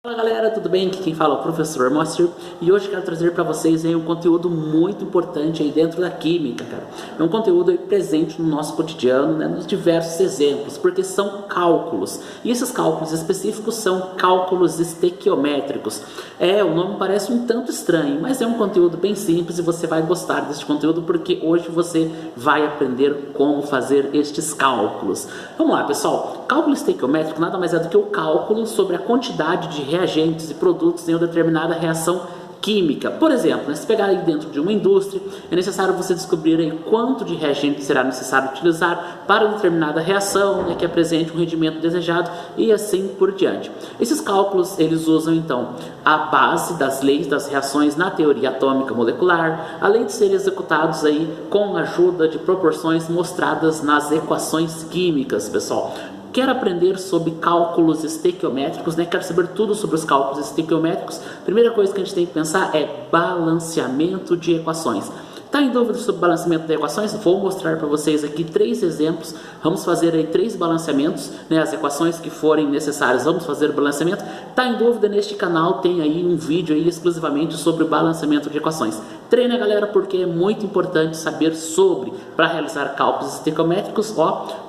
Fala galera, tudo bem? Aqui quem fala é o professor Moacir e hoje quero trazer para vocês aí um conteúdo muito importante aí dentro da química, cara. É um conteúdo aí presente no nosso cotidiano, né, nos diversos exemplos, porque são cálculos. E esses cálculos específicos são cálculos estequiométricos. O nome parece um tanto estranho, mas é um conteúdo bem simples e você vai gostar deste conteúdo porque hoje você vai aprender como fazer estes cálculos. Vamos lá, pessoal. Cálculo estequiométrico nada mais é do que o cálculo sobre a quantidade de reagentes e produtos em uma determinada reação química. Por exemplo, se pegar aí dentro de uma indústria, é necessário você descobrir aí quanto de reagente será necessário utilizar para determinada reação, que apresente um rendimento desejado e assim por diante. Esses cálculos, eles usam então a base das leis das reações na teoria atômica molecular, além de serem executados aí com a ajuda de proporções mostradas nas equações químicas, pessoal. Quer aprender sobre cálculos estequiométricos, Quer saber tudo sobre os cálculos estequiométricos? Primeira coisa que a gente tem que pensar é balanceamento de equações. Está em dúvida sobre o balanceamento de equações? Vou mostrar para vocês aqui 3 exemplos. Vamos fazer aí 3 balanceamentos, as equações que forem necessárias, vamos fazer o balanceamento. Está em dúvida, neste canal tem aí um vídeo aí exclusivamente sobre o balanceamento de equações. Treina, galera, porque é muito importante saber sobre, para realizar cálculos estequiométricos,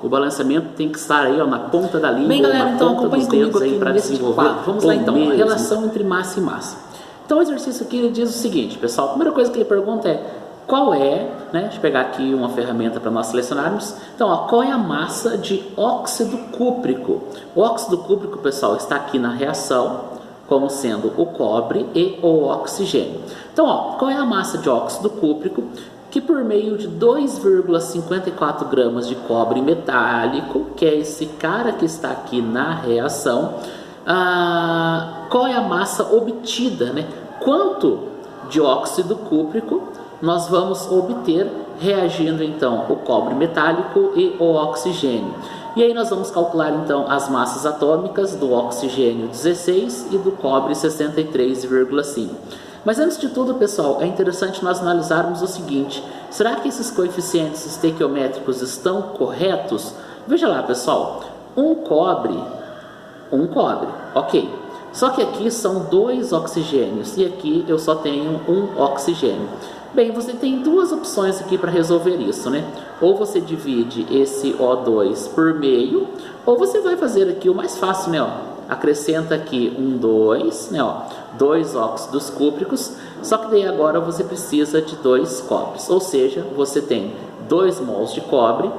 o balanceamento tem que estar aí na ponta da língua. Bem, galera, então acompanhe comigo aqui para desenvolver. Vamos lá então, a relação entre massa e massa. Então o exercício aqui ele diz o seguinte, pessoal, a primeira coisa que ele pergunta é qual é, deixa eu pegar aqui uma ferramenta para nós selecionarmos. Então, qual é a massa de óxido cúprico? O óxido cúprico, pessoal, está aqui na reação, como sendo o cobre e o oxigênio. Então, qual é a massa de óxido cúprico? Que por meio de 2,54 gramas de cobre metálico, que é esse cara que está aqui na reação, qual é a massa obtida, Quanto de óxido cúprico nós vamos obter reagindo então o cobre metálico e o oxigênio. E aí nós vamos calcular então as massas atômicas do oxigênio 16 e do cobre 63,5. Mas antes de tudo, pessoal, é interessante nós analisarmos o seguinte: será que esses coeficientes estequiométricos estão corretos? Veja lá, pessoal, um cobre, ok. Só que aqui são 2 oxigênios e aqui eu só tenho um oxigênio. Bem, você tem 2 opções aqui para resolver isso, Ou você divide esse O2 por meio, ou você vai fazer aqui o mais fácil, Acrescenta aqui um 2, 2 óxidos cúpricos, só que daí agora você precisa de 2 cobres, ou seja, você tem 2 mols de cobre,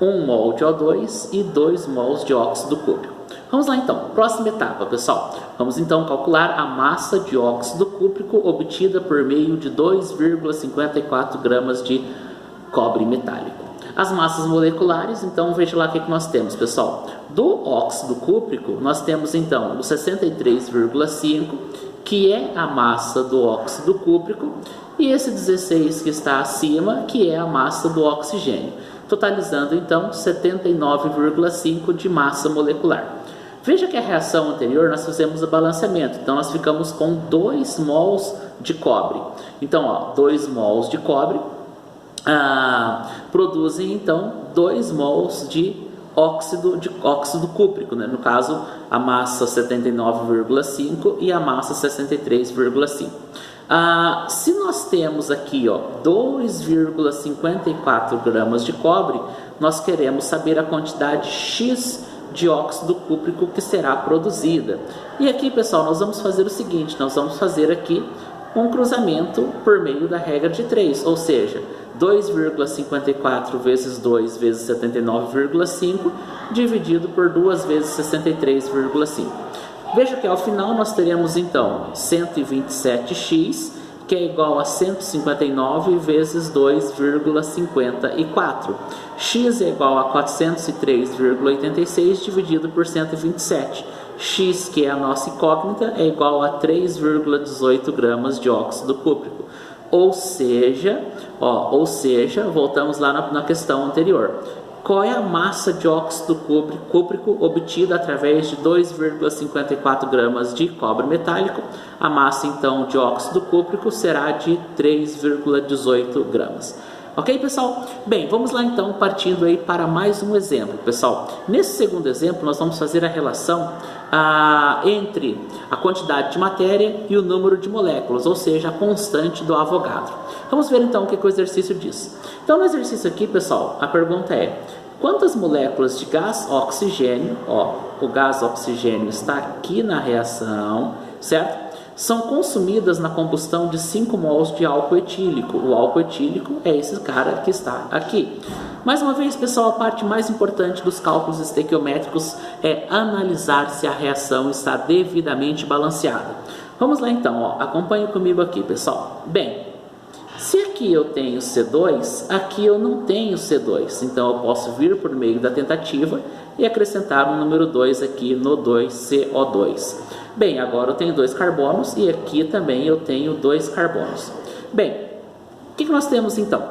1 mol de O2 e 2 mols de óxido cúprico. Vamos lá então, próxima etapa, pessoal. Vamos então calcular a massa de óxido cúprico obtida por meio de 2,54 gramas de cobre metálico. As massas moleculares, então veja lá o que nós temos, pessoal. Do óxido cúprico, nós temos então o 63,5, que é a massa do óxido cúprico, e esse 16 que está acima, que é a massa do oxigênio, totalizando então 79,5 de massa molecular. Veja que a reação anterior nós fizemos o balanceamento, então nós ficamos com 2 mols de cobre. Então, 2 mols de cobre produzem então 2 mols de óxido cúprico, No caso, a massa 79,5 e a massa 63,5. Se nós temos aqui 2,54 gramas de cobre, nós queremos saber a quantidade X de óxido cúprico que será produzida. E aqui, pessoal, nós vamos fazer o seguinte, nós vamos fazer aqui um cruzamento por meio da regra de 3, ou seja, 2,54 vezes 2 vezes 79,5 dividido por 2 vezes 63,5. Veja que ao final nós teremos então 127x, que é igual a 159 vezes 2,54. X é igual a 403,86 dividido por 127. X, que é a nossa incógnita, é igual a 3,18 gramas de óxido cúprico. Ou seja, voltamos lá na questão anterior. Qual é a massa de óxido cúprico obtida através de 2,54 gramas de cobre metálico? A massa, então, de óxido cúprico será de 3,18 gramas. Ok, pessoal? Bem, vamos lá então, partindo aí para mais um exemplo, pessoal. Nesse segundo exemplo, nós vamos fazer a relação entre a quantidade de matéria e o número de moléculas, ou seja, a constante do Avogadro. Vamos ver então o que o exercício diz. Então, no exercício aqui, pessoal, a pergunta é: quantas moléculas de gás oxigênio, o gás oxigênio está aqui na reação, certo? São consumidas na combustão de 5 mols de álcool etílico. O álcool etílico é esse cara que está aqui. Mais uma vez, pessoal, a parte mais importante dos cálculos estequiométricos é analisar se a reação está devidamente balanceada. Vamos lá então, acompanhe comigo aqui, pessoal. Bem, se aqui eu tenho C2, aqui eu não tenho C2. Então eu posso vir por meio da tentativa e acrescentar um número 2 aqui no 2CO2. Bem, agora eu tenho 2 carbonos e aqui também eu tenho 2 carbonos. Bem, o que nós temos então?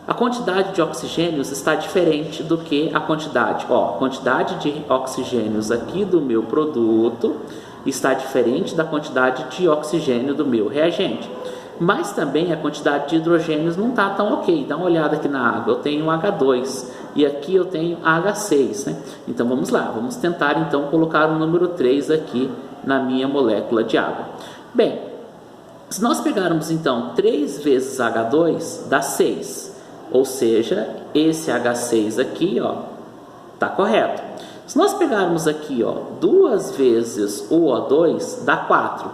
A quantidade de oxigênios está diferente do que a quantidade. A quantidade de oxigênios aqui do meu produto está diferente da quantidade de oxigênio do meu reagente. Mas também a quantidade de hidrogênios não está tão ok. Dá uma olhada aqui na água. Eu tenho H2 e aqui eu tenho H6, né? Então vamos lá, vamos tentar então colocar o número 3 aqui na minha molécula de água. Bem, se nós pegarmos então 3 vezes H2 dá 6, ou seja, esse H6 aqui, tá correto. Se nós pegarmos aqui, 2 vezes o O2 dá 4.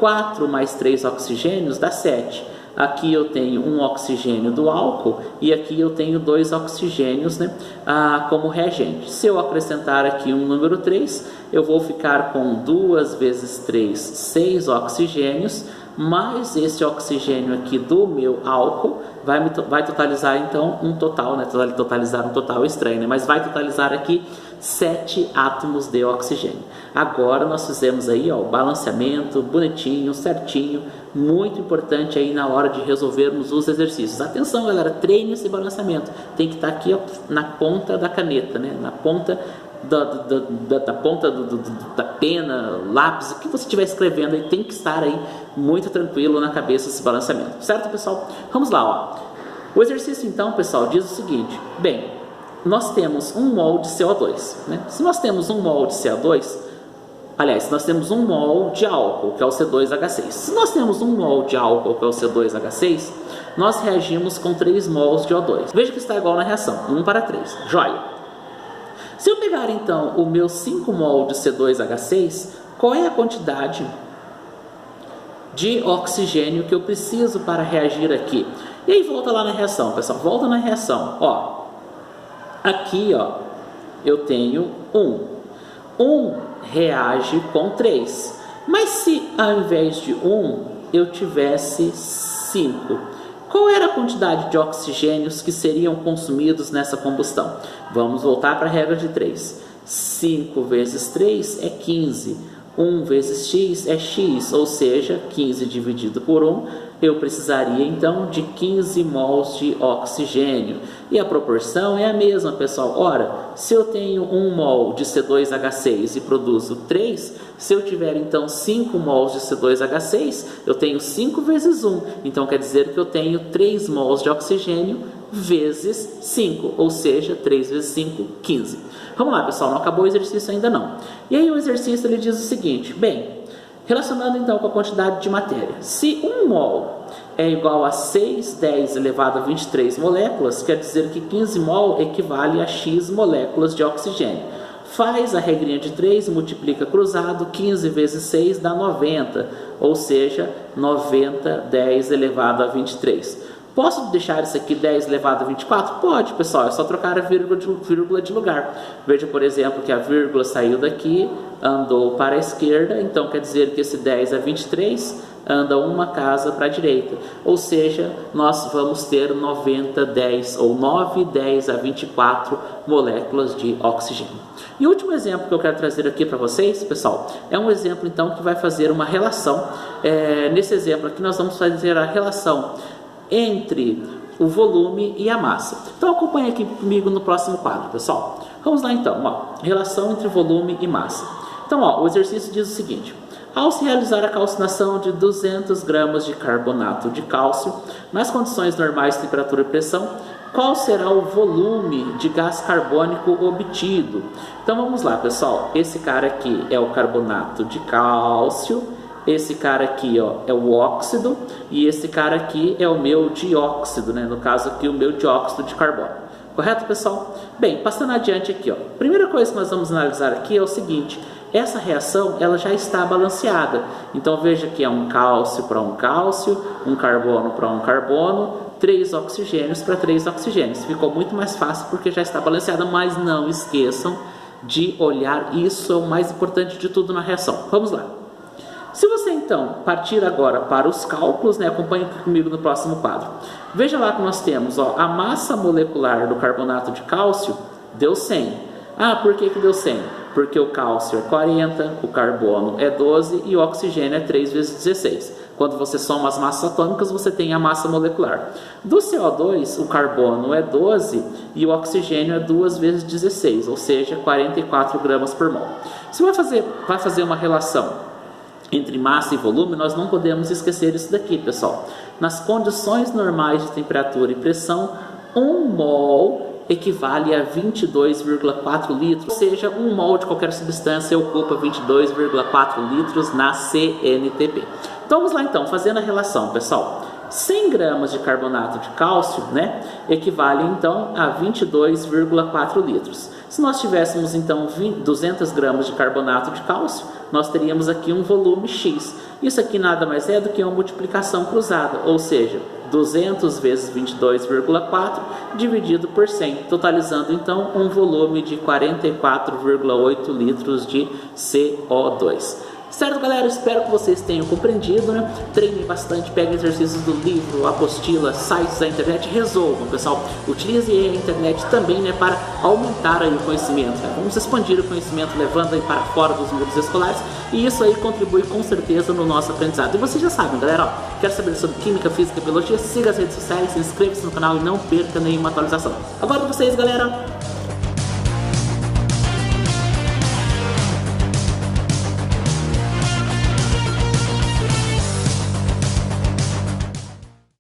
4 mais 3 oxigênios dá 7. Aqui eu tenho um oxigênio do álcool e aqui eu tenho 2 oxigênios, né, como reagente. Se eu acrescentar aqui um número 3, eu vou ficar com 2 vezes 3, 6 oxigênios, mais esse oxigênio aqui do meu álcool vai totalizar então um total, né? Totalizar um total estranho, né? Mas vai totalizar aqui 7 átomos de oxigênio. Agora nós fizemos aí o balanceamento bonitinho, certinho, muito importante aí na hora de resolvermos os exercícios. Atenção, galera, treine esse balanceamento. Tem que estar aqui na ponta da caneta, né? Na ponta da ponta da pena, lápis, o que você estiver escrevendo aí, tem que estar aí muito tranquilo na cabeça esse balanceamento, certo, pessoal? Vamos lá, O exercício então, pessoal, diz o seguinte: bem, nós temos 1 mol de CO2, né? Se nós temos 1 mol de CO2, aliás, nós temos 1 mol de álcool, que é o C2H6. Se nós temos 1 mol de álcool, que é o C2H6, nós reagimos com 3 mols de O2. Veja que está igual na reação, 1 para 3, joia. Se eu pegar então o meu 5 mol de C2H6, qual é a quantidade de oxigênio que eu preciso para reagir aqui? E aí volta lá na reação, pessoal, volta na reação. Aqui eu tenho 1. 1 reage com 3. Mas se ao invés de 1 eu tivesse 5, qual era a quantidade de oxigênios que seriam consumidos nessa combustão? Vamos voltar para a regra de 3. 5 vezes 3 é 15. 1 vezes x é x, ou seja, 15 dividido por 1, eu precisaria então de 15 mols de oxigênio. E a proporção é a mesma, pessoal. Ora, se eu tenho 1 mol de C2H6 e produzo 3, se eu tiver então 5 mols de C2H6, eu tenho 5 vezes 1. Então quer dizer que eu tenho 3 mols de oxigênio vezes 5, ou seja, 3 vezes 5, 15. Vamos lá, pessoal, não acabou o exercício ainda não. E aí o exercício ele diz o seguinte: bem, relacionando então com a quantidade de matéria, se 1 mol é igual a 6,10 elevado a 23 moléculas, quer dizer que 15 mol equivale a x moléculas de oxigênio. Faz a regrinha de 3, multiplica cruzado, 15 vezes 6 dá 90, ou seja, 90, 10 elevado a 23. Posso deixar isso aqui 10 elevado a 24? Pode, pessoal, é só trocar a vírgula de lugar. Veja, por exemplo, que a vírgula saiu daqui, andou para a esquerda, então quer dizer que esse 10 a 23 anda uma casa para a direita. Ou seja, nós vamos ter 90, 10 ou 9, 10 a 24 moléculas de oxigênio. E o último exemplo que eu quero trazer aqui para vocês, pessoal, é um exemplo então que vai fazer uma relação. Nesse exemplo aqui nós vamos fazer a relação entre o volume e a massa. Então acompanhe aqui comigo no próximo quadro, pessoal. Vamos lá então, relação entre volume e massa. Então, o exercício diz o seguinte: Ao se realizar a calcinação de 200 gramas de carbonato de cálcio, nas condições normais de temperatura e pressão, qual será o volume de gás carbônico obtido? Então vamos lá, pessoal. Esse cara aqui é o carbonato de cálcio, esse cara aqui, ó, é o óxido, e esse cara aqui é o meu dióxido, né? No caso aqui, o meu dióxido de carbono. Correto, pessoal? Bem, passando adiante aqui, ó. Primeira coisa que nós vamos analisar aqui é o seguinte: essa reação ela já está balanceada. Então veja que é um cálcio para um cálcio, um carbono para um carbono, 3 oxigênios para 3 oxigênios. Ficou muito mais fácil porque já está balanceada, mas não esqueçam de olhar, isso é o mais importante de tudo na reação. Vamos lá. Se você então partir agora para os cálculos, né, acompanhe comigo no próximo quadro. Veja lá que nós temos, ó, a massa molecular do carbonato de cálcio deu 100. Ah, por que deu 100? Porque o cálcio é 40, o carbono é 12 e o oxigênio é 3 vezes 16. Quando você soma as massas atômicas, você tem a massa molecular. Do CO2, o carbono é 12 e o oxigênio é 2 vezes 16, ou seja, 44 gramas por mol. Se vai fazer uma relação entre massa e volume, nós não podemos esquecer isso daqui, pessoal. Nas condições normais de temperatura e pressão, 1 mol equivale a 22,4 litros, ou seja, 1 mol de qualquer substância ocupa 22,4 litros na CNTP. Então vamos lá então, fazendo a relação, pessoal. 100 gramas de carbonato de cálcio, né, equivale então a 22,4 litros. Se nós tivéssemos então 200 gramas de carbonato de cálcio, nós teríamos aqui um volume X. Isso aqui nada mais é do que uma multiplicação cruzada, ou seja, 200 vezes 22,4 dividido por 100, totalizando então um volume de 44,8 litros de CO2. Certo, galera? Espero que vocês tenham compreendido, né? Treinem bastante, peguem exercícios do livro, apostila, sites da internet, resolvam, pessoal. Utilize a internet também, né, para aumentar aí o conhecimento, né? Vamos expandir o conhecimento, levando aí para fora dos muros escolares, e isso aí contribui com certeza no nosso aprendizado. E vocês já sabem, galera, ó, quer saber sobre química, física e biologia? Siga as redes sociais, se inscreva-se no canal e não perca nenhuma atualização. Agora vocês, galera!